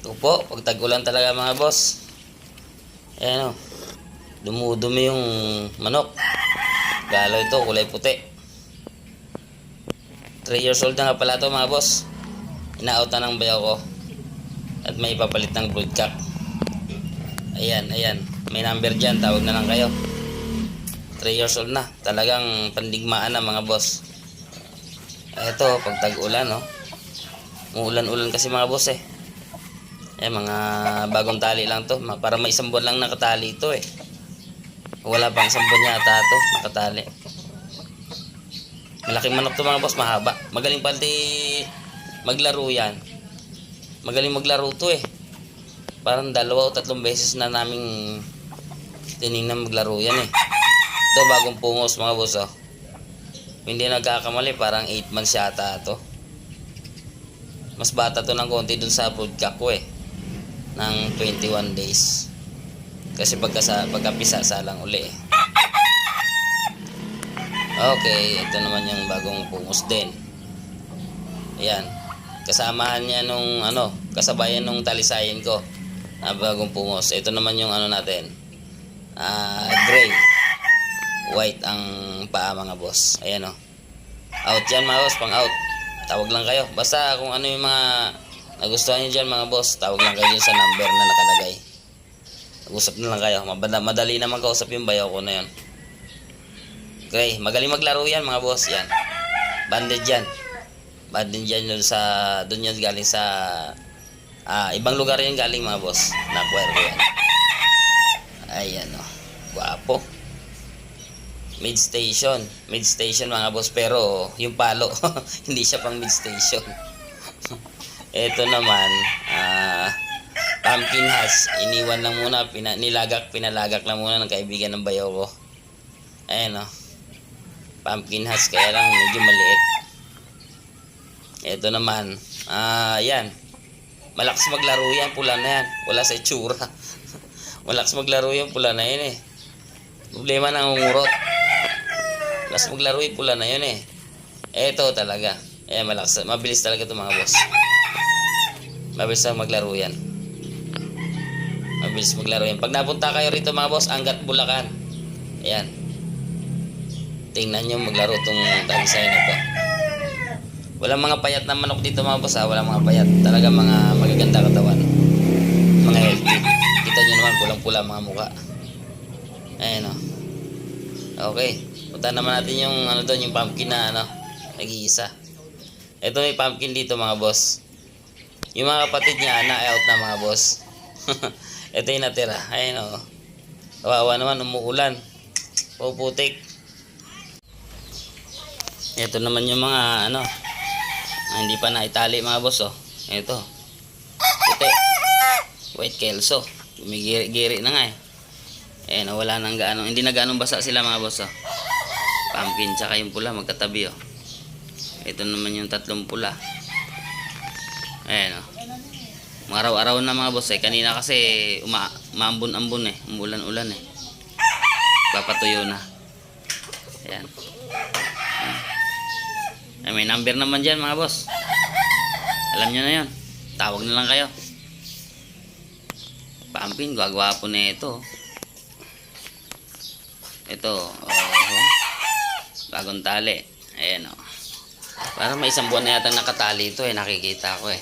Ito po, pag tag-ulan talaga mga boss. Ayan o. Dumudumi yung manok. Galaw ito, kulay puti. 3 years old na nga pala ito mga boss. Ina-out na ng bayaw ko. At may ipapalit ng broodcock. Ayan, ayan. May number dyan, tawag na lang kayo. 3 years old na. Talagang pandigmaan na mga boss. Ito, pag tag-ulan oh. Muulan-ulan kasi mga boss eh. Mga bagong tali lang to. Para may isang buwan lang nakatali ito eh. Wala pang isang buwan yata ito nakatali. Malaking manok to mga boss, mahaba. Magaling pati maglaro yan. Magaling maglaro to eh. Parang 2 o 3 beses na naming tinignan maglaro yan eh. Ito bagong pungos mga boss oh. Hindi nagkakamali, parang 8 months yata to. Mas bata to ng konti dun sa broodcock ko eh. Ng 21 days. Kasi pagkapisa lang uli eh. Okay, ito naman yung bagong pungos din. Ayan. Kasamahan niya nung kasabayan nung talisayin ko na bagong pungos. Ito naman yung natin. Gray. White ang paa mga boss. Ayan o. Out yan mga boss, pang out. Tawag lang kayo. Basta kung ano yung mga nagustuhan nyo dyan mga boss, tawag lang kayo dyan sa number na nakalagay. Mag-usap na lang kayo. Madali naman kausap yung bayaw ko na yun. Okay, magaling maglaro yan mga boss. Yan. Banded yan. Banded yan doon yan galing sa ibang lugar yan galing mga boss. Nakuwero ko yan. Ayan o. Guwapo. Mid station mga boss, pero yung palo hindi siya pang mid station. Ito naman pumpkin hash, iniwan lang muna, pinalagak lang muna ng kaibigan ng bayaw ko. Ayan o, pumpkin hash, kaya lang medyo maliit. Ito naman yan, malakas maglaro yan, pula na yan, wala sa itsura. Malakas maglaro yan, pula na yan eh. Problema na ngungurot. Mas maglaro yung pula na yun eh. Eto talaga. Malakas. Mabilis talaga ito mga boss. Mabilis na maglaro yan. Mabilis maglaro yan. Pag napunta kayo rito mga boss, Angat Bulacan. Ayan. Tingnan nyo maglaro itong talisay na to. Walang mga payat na manok dito mga boss ha. Walang mga payat. Talaga mga magaganda katawan. Mga healthy. Kita nyo naman pulang-pula mga muka. Ayan o. Okay. Punta naman natin yung doon, yung pumpkin na nag-iisa. Ito may pumpkin dito mga boss. Yung mga kapatid niya na-out na mga boss. Ito yung natira. Ayun o. Kawawa naman, umuulan. Puputik. Ito naman yung mga hindi pa na-itali mga boss oh. Ito. Puti. White kelso. Gumigiri na nga eh. Wala nang gaano. Hindi na gaano basa sila mga boss oh. Pumpkin tsaka yung pula magkatabi oh. Ito naman yung 3 pula. Ayan oh. Araw-araw na mga boss eh. Kanina kasi umaambon-ambon eh. Umulan-ulan eh. Papatuyo na. Ayan. May number naman dyan mga boss. Alam nyo na yun. Tawag na lang kayo. Pumpkin, gwagwapo na ito. Ito bagong tali. Ayan o. Parang may isang buwan na yata nakatali ito eh. Nakikita ko eh.